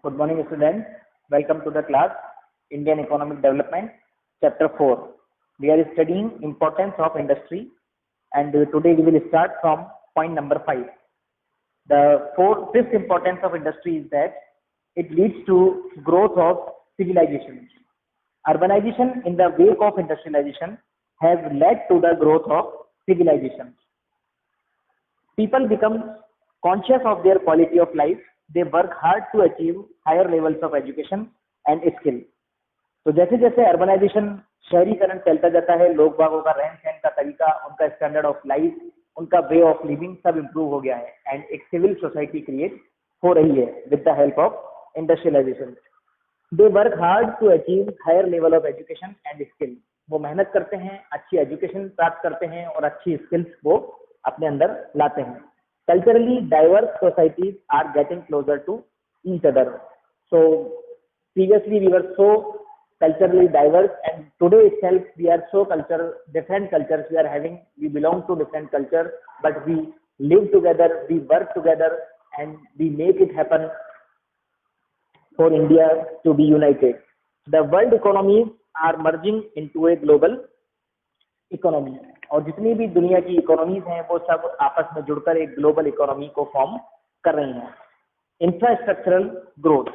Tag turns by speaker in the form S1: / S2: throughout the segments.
S1: Good morning, students. Welcome to the class Indian Economic Development, Chapter 4. We are studying importance of industry, and today we will start from point number 5. The fifth importance of industry is that it leads to growth of civilization. Urbanization in the wake of industrialization has led to the growth of civilization. People become conscious of their quality of life. They work hard to achieve higher levels of education and skill. तो जैसे जैसे urbanisation शहरीकरण चलता जाता है, लोग बागों का रहन सहन का तरीका, उनका स्टैंडर्ड ऑफ लाइफ, उनका वे ऑफ लिविंग सब इम्प्रूव हो गया है एंड एक सिविल सोसाइटी क्रिएट हो रही है with the help of industrialization. They work hard to achieve higher level of education and skill. वो मेहनत करते हैं, अच्छी एजुकेशन प्राप्त करते हैं और अच्छी स्किल्स वो अपने अंदर लाते हैं. Culturally diverse societies are getting closer to each other. So previously we were so culturally diverse, and today itself we are so different cultures we are having. We belong to different culture, but we live together, we work together, and we make it happen for India to be united. The world economies are merging into a global economy, और जितनी भी दुनिया की economies हैं वो सब आपस में जुड़कर एक ग्लोबल इकोनॉमी को फॉर्म कर रही हैं. Infrastructural growth.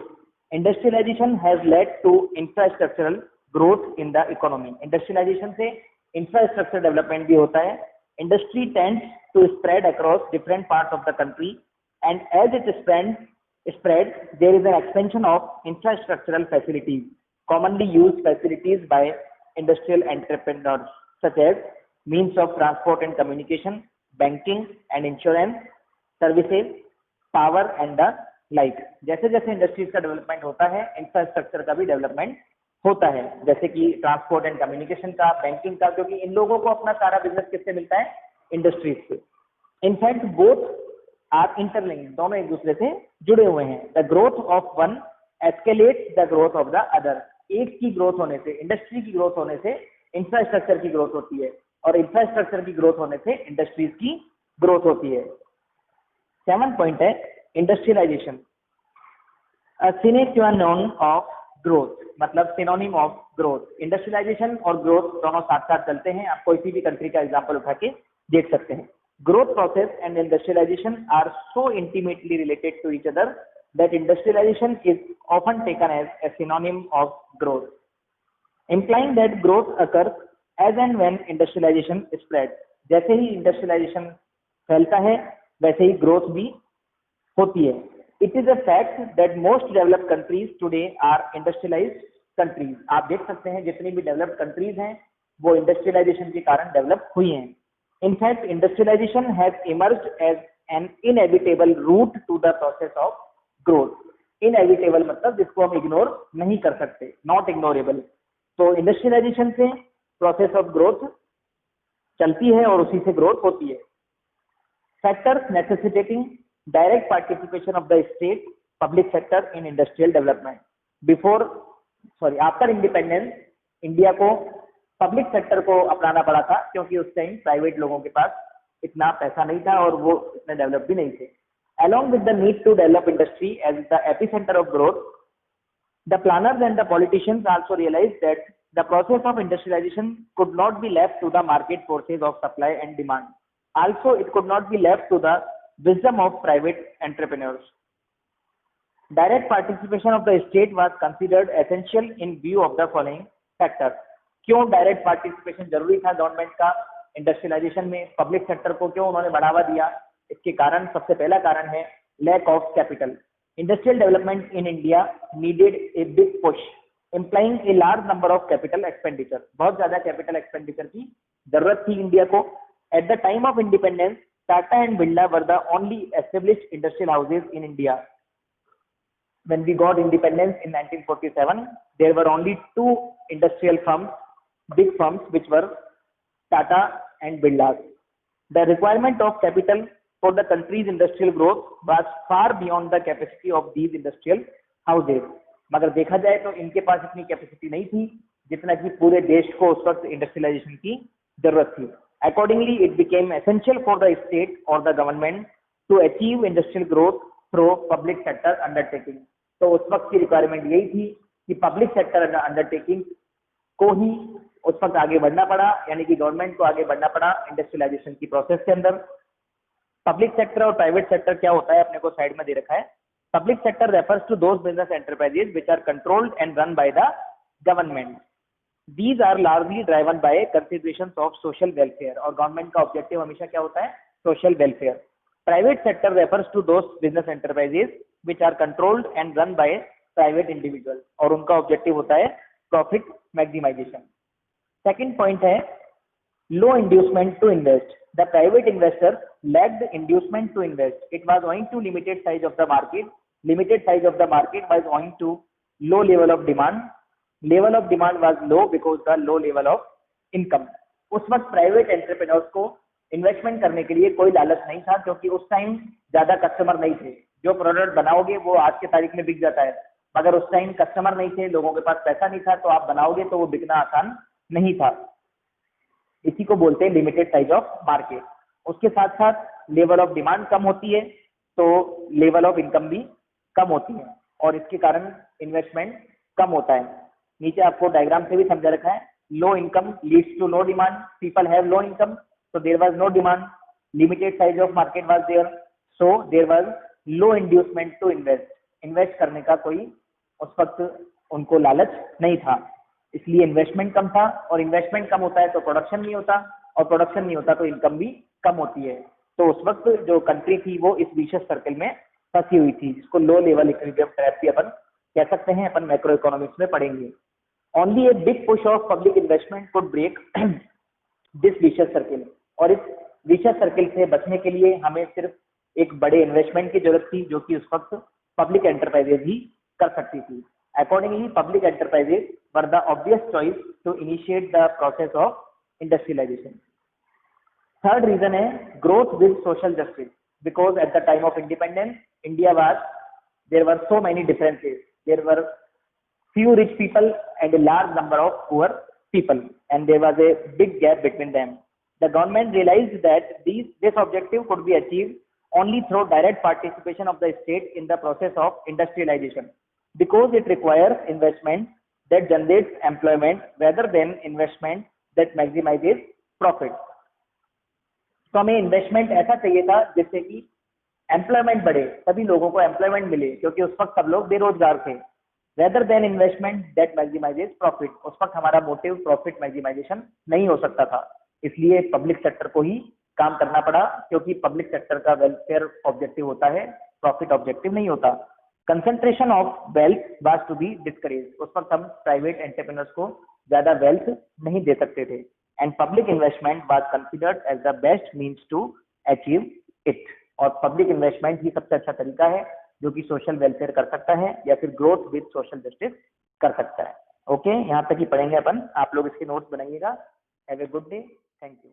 S1: Industrialization has led to infrastructural growth in the economy. Industrialization से इंफ्रास्ट्रक्चर डेवलपमेंट भी होता है. Industry tends to spread across different parts of the country, and as it spread there is an expansion of infrastructural facilities, commonly used facilities by industrial entrepreneurs, such as means of transport and communication, banking and insurance services, power and the like. जैसे जैसे industries का development होता है, infrastructure का भी development होता है, जैसे कि ट्रांसपोर्ट एंड कम्युनिकेशन का, बैंकिंग का, क्योंकि इन लोगों को अपना सारा बिजनेस किससे मिलता है? इंडस्ट्रीज से. इनफैक्ट बोथ आर इंटरलिंक्ड, दोनों एक दूसरे से जुड़े हुए हैं. The growth of one escalates the growth of the other. एक की ग्रोथ होने से, इंडस्ट्री की ग्रोथ होने से इंफ्रास्ट्रक्चर की ग्रोथ होती है, और इंफ्रास्ट्रक्चर की ग्रोथ होने से इंडस्ट्रीज की ग्रोथ होती है. 7 पॉइंट है इंडस्ट्रियलाइजेशन, सिने क्वा नॉन ऑफ ग्रोथ, मतलब सिनोनिम ऑफ ग्रोथ. इंडस्ट्रियलाइजेशन और ग्रोथ दोनों साथ साथ चलते हैं. आप कोई भी कंट्री का एग्जांपल उठा के देख सकते हैं. Growth process and industrialization are so intimately related to each other that industrialization is often taken as a synonym of growth, implying that growth occurs as and when industrialization spreads. जैसे ही industrialisation फैलता है वैसे ही growth भी होती है. It is a fact that most developed countries today are industrialized countries. आप देख सकते हैं जितनी भी डेवलप्ड कंट्रीज हैं वो इंडस्ट्रियलाइजेशन के कारण डेवलप हुई हैं. In fact, industrialization has emerged as an inevitable route to the process of growth. Inevitable मतलब जिसको हम इग्नोर नहीं कर सकते, नॉट इग्नोरेबल. तो इंडस्ट्रियलाइजेशन से प्रोसेस ऑफ ग्रोथ चलती है और उसी से ग्रोथ होती है. Factors necessitating direct participation of the state public sector in industrial development. After independence India को पब्लिक सेक्टर को अपनाना पड़ा था, क्योंकि उस टाइम प्राइवेट लोगों के पास इतना पैसा नहीं था और वो इतने डेवलप भी नहीं थे. Along with the need to develop industry as the epicenter of growth, the planners and the politicians also realized that the process of industrialization could not be left to the market forces of supply and demand. Also, it could not be left to the wisdom of private entrepreneurs. Direct participation of the state was considered essential in view of the following factors. क्यों direct participation जरूरी था government का industrialisation में? Public sector को क्यों उन्होंने बढ़ावा दिया? इसके कारण सबसे पहला कारण है lack of capital. Industrial development in India needed a big push, implying a large number of capital expenditure. बहुत ज्यादा कैपिटल एक्सपेंडिचर की जरूरत थी इंडिया को. At the time of independence Tata and Birla were the only established industrial houses in India. When we got independence in 1947, there were only 2 industrial firms, big firms, which were Tata and Birla. The requirement of capital for the country's industrial growth was far beyond the capacity of these industrial houses. मगर देखा जाए तो इनके पास इतनी capacity नहीं थी जितना कि पूरे देश को उस वक्त इंडस्ट्रियलाइजेशन की जरूरत थी. Accordingly, it became essential for the state or the government to achieve industrial growth through public sector undertaking. तो तो उस वक्त की रिक्वायरमेंट यही थी कि पब्लिक सेक्टर अंडरटेकिंग को ही उस वक्त आगे बढ़ना पड़ा, यानी कि गवर्नमेंट को आगे बढ़ना पड़ा इंडस्ट्रियलाइजेशन की प्रोसेस के अंदर। पब्लिक सेक्टर और प्राइवेट सेक्टर क्या होता है अपने को साइड में दे रखा है। Public sector refers to those business enterprises which are controlled and run by the government. These are largely driven by considerations of social welfare, और गवर्नमेंट का ऑब्जेक्टिव हमेशा क्या होता है, social welfare. Private sector refers to those business enterprises which are controlled and run by private individual, और उनका objective होता है प्रॉफिट मैक्सिमाइजेशन। सेकंड पॉइंट है low inducement to invest. The private investor lacked inducement to invest. It was owing to limited size of the market. Limited size of the market was owing to low level of demand. Level of demand was low because the low level of income. उस वक्त private entrepreneurs को investment करने के लिए कोई लालच नहीं था, क्योंकि उस टाइम ज्यादा कस्टमर नहीं थे। जो प्रोडक्ट बनाओगे वो आज के तारीख में बिक जाता है, मगर उस टाइम कस्टमर नहीं थे, लोगों के पास पैसा नहीं था, तो आप बनाओगे तो वो बिकना आसान नहीं था। इसी को बोलते हैं लिमिटेड साइज ऑफ मार्केट। उसके साथ साथ लेवल ऑफ डिमांड कम होती है तो लेवल ऑफ इनकम भी कम होती है, और इसके कारण इन्वेस्टमेंट कम होता है। नीचे आपको डायग्राम से भी समझा रखा है, low income leads to low demand. People have low income, so there was no demand. Limited size of market was there, so there was low inducement to invest. Invest करने का कोई उस वक्त उनको लालच नहीं था, इसलिए इन्वेस्टमेंट कम था, और इन्वेस्टमेंट कम होता है तो प्रोडक्शन नहीं होता, और प्रोडक्शन नहीं होता तो इनकम भी कम होती है। तो उस वक्त जो कंट्री थी वो इस विशेष सर्कल में फंसी हुई थी, जिसको लो लेवल इक्विलिब्रियम ट्रैप भी अपन कह सकते हैं, अपन मैक्रो इकोनॉमिक्स में पढ़ेंगे। Only a big push of public investment could break this vicious circle, और इस विशेष सर्किल से बचने के लिए हमें सिर्फ एक बड़े इन्वेस्टमेंट की जरूरत थी, जो कि उस वक्त पब्लिक एंटरप्राइजेज ही कर सकती थी। Accordingly public enterprises were the obvious choice to initiate the process of industrialisation. Third reason है growth with social justice, because at the time of independence India was there were so many differences, there were few rich people and a large number of poor people, and there was a big gap between them. The government realized that this objective could be achieved only through direct participation of the state in the process of industrialization, because it requires investment that generates employment rather than investment that maximizes profit. तो हमें investment ऐसा चाहिए था जिससे कि employment बढ़े, सभी लोगों को एम्प्लॉयमेंट मिले, क्योंकि उस वक्त सब लोग बेरोजगार थे। Rather than investment that maximises profit, उस वक्त हमारा मोटिव प्रॉफिट मैक्सिमाइजेशन नहीं हो सकता था, इसलिए पब्लिक सेक्टर को ही काम करना पड़ा, क्योंकि पब्लिक सेक्टर का वेलफेयर ऑब्जेक्टिव होता है, प्रॉफिट ऑब्जेक्टिव नहीं होता। Concentration of wealth was to be discourage, उस वक्त हम प्राइवेट एंटरप्रेन्योर्स को ज्यादा वेल्थ नहीं दे सकते थे, and public investment was considered as the best means to achieve it, और पब्लिक इन्वेस्टमेंट ही सबसे अच्छा तरीका है जो कि सोशल वेलफेयर कर सकता है या फिर ग्रोथ विद सोशल जस्टिस कर सकता है। ओके, यहाँ तक ही पढ़ेंगे अपन, आप लोग इसके नोट्स बनाइएगा। Have a good day, thank you.